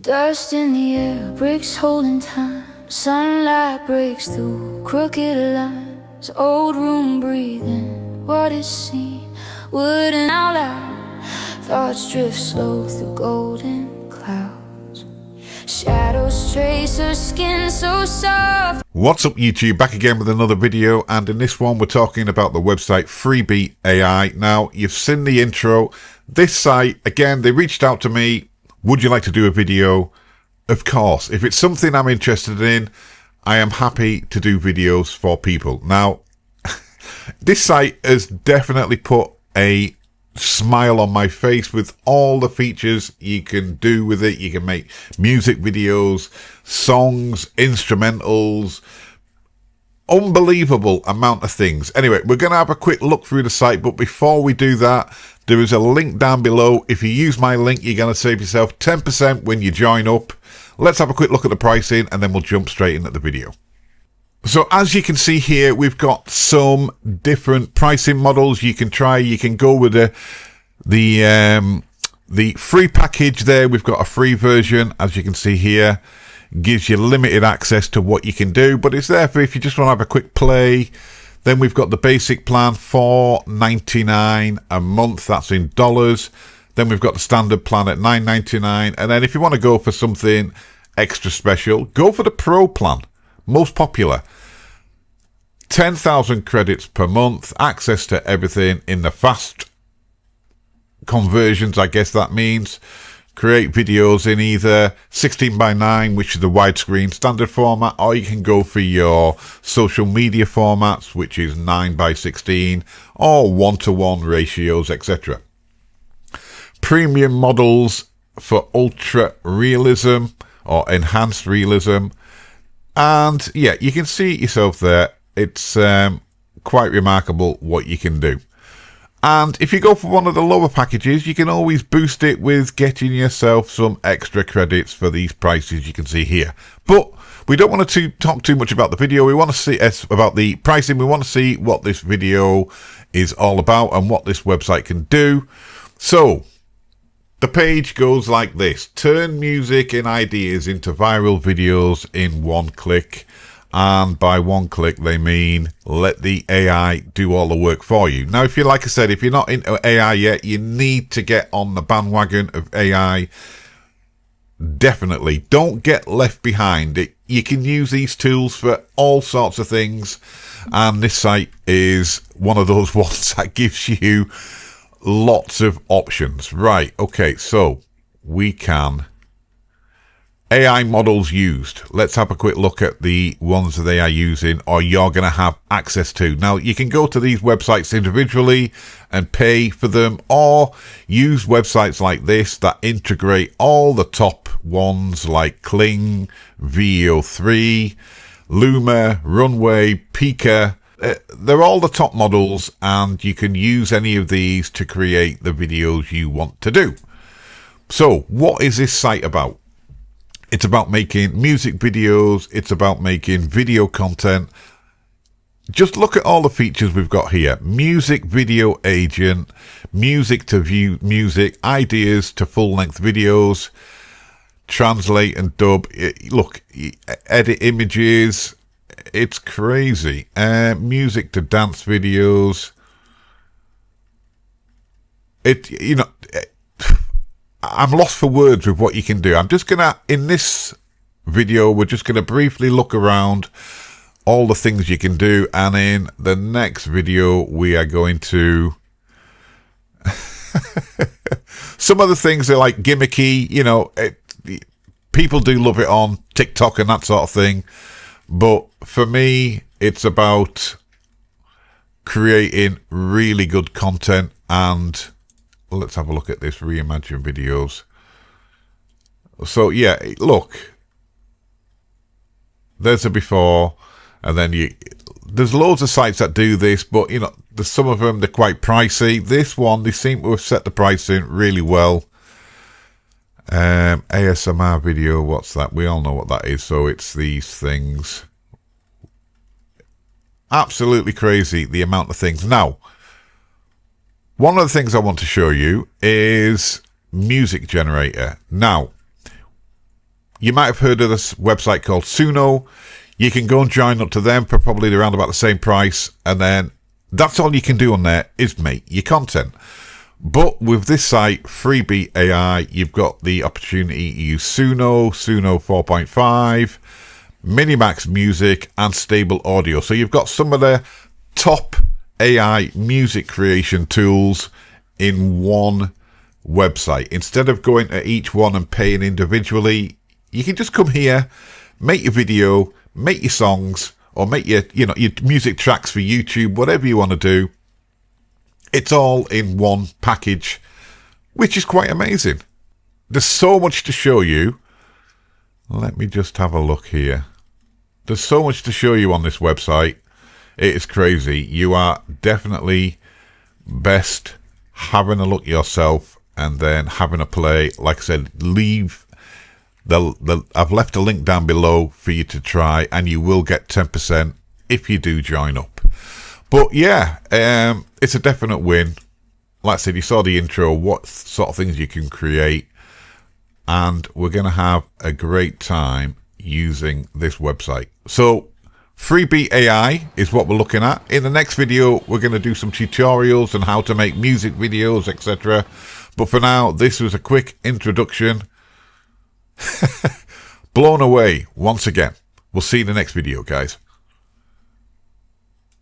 Dust in the air, bricks holding time. Sunlight breaks through crooked lines. Old room breathing, what is seen wouldn't out loud. Thoughts drift slow through golden clouds. Shadows trace her skin so soft. What's up YouTube, back again with another video, and in this one we're talking about the website FREEBEAT AI. Now you've seen the intro. This site, again, they reached out to me. Would you like to do a video? Of course. If it's something I'm interested in, I am happy to do videos for people. Now, this site has definitely put a smile on my face with all the features you can do with it. You can make music videos, songs, instrumentals, unbelievable amount of things. Anyway, we're going to have a quick look through the site, but before we do that, there is a link down below. If you use my link, you're going to save yourself 10% when you join up. Let's have a quick look at the pricing and then we'll jump straight into the video. So as you can see here, we've got some different pricing models you can try. You can go with the free package there. We've got a free version, as you can see here. Gives you limited access to what you can do, but it's there for if you just want to have a quick play. Then we've got the basic plan, $4.99 a month. That's in dollars. Then we've got the standard plan at $9.99. And then if you want to go for something extra special, go for the pro plan. Most popular. 10,000 credits per month. Access to everything in the fast conversions, I guess that means. Create videos in either 16:9, which is the widescreen standard format, or you can go for your social media formats, which is 9:16, or 1:1 ratios, etc. Premium models for ultra realism or enhanced realism. And yeah, you can see it yourself there. It's quite remarkable what you can do. And if you go for one of the lower packages, you can always boost it with getting yourself some extra credits for these prices you can see here. But we don't want to talk too much about the video. We want to see about the pricing. We want to see what this video is all about and what this website can do. So the page goes like this. Turn music and ideas into viral videos in one click. And by one click, they mean let the AI do all the work for you. Now, if you, like I said, if you're not into AI yet, you need to get on the bandwagon of AI. Definitely. Don't get left behind. You can use these tools for all sorts of things. And this site is one of those ones that gives you lots of options. Right. Okay. So we can... AI models used. Let's have a quick look at the ones that they are using or you're going to have access to. Now, you can go to these websites individually and pay for them, or use websites like this that integrate all the top ones like Kling, VO3, Luma, Runway, Pika. They're all the top models, and you can use any of these to create the videos you want to do. So, what is this site about? It's about making music videos. It's about making video content. Just look at all the features we've got here. Music video agent, music to view music, ideas to full-length videos, translate and dub. Look, edit images. It's crazy. Music to dance videos. I'm lost for words with what you can do. I'm just going to, in this video, we're just going to briefly look around all the things you can do. And in the next video, we are going to... Some of the things are like gimmicky, you know, people do love it on TikTok and that sort of thing. But for me, it's about creating really good content. And let's have a look at this, reimagine videos. So yeah, look, there's a before, and then there's loads of sites that do this, but you know, there's some of them, they're quite pricey. This one, they seem to have set the pricing really well. ASMR video, what's that? We all know what that is. So it's these things. Absolutely crazy, the amount of things. Now, one of the things I want to show you is music generator. Now, You might have heard of this website called Suno. You can go and join up to them for probably around about the same price, and then that's all you can do on there is make your content. But with this site, FREEBEAT AI, you've got the opportunity to use Suno, Suno 4.5, Minimax Music, and Stable Audio. So you've got some of the top AI music creation tools in one website. Instead of going to each one and paying individually, you can just come here, make your video, make your songs, or make your music tracks for YouTube, whatever you want to do. It's all in one package, which is quite amazing. There's so much to show you. Let me just have a look here. There's so much to show you on this website. It is crazy. You are definitely best having a look yourself and then having a play. Like I said, I've left a link down below for you to try, and you will get 10% if you do join up. But yeah, it's a definite win. Like I said, you saw the intro, what sort of things you can create, and we're going to have a great time using this website. So FREEBEAT AI is what we're looking at. In the next video, we're going to do some tutorials on how to make music videos, etc. But for now, this was a quick introduction. Blown away once again. We'll see you in the next video, guys.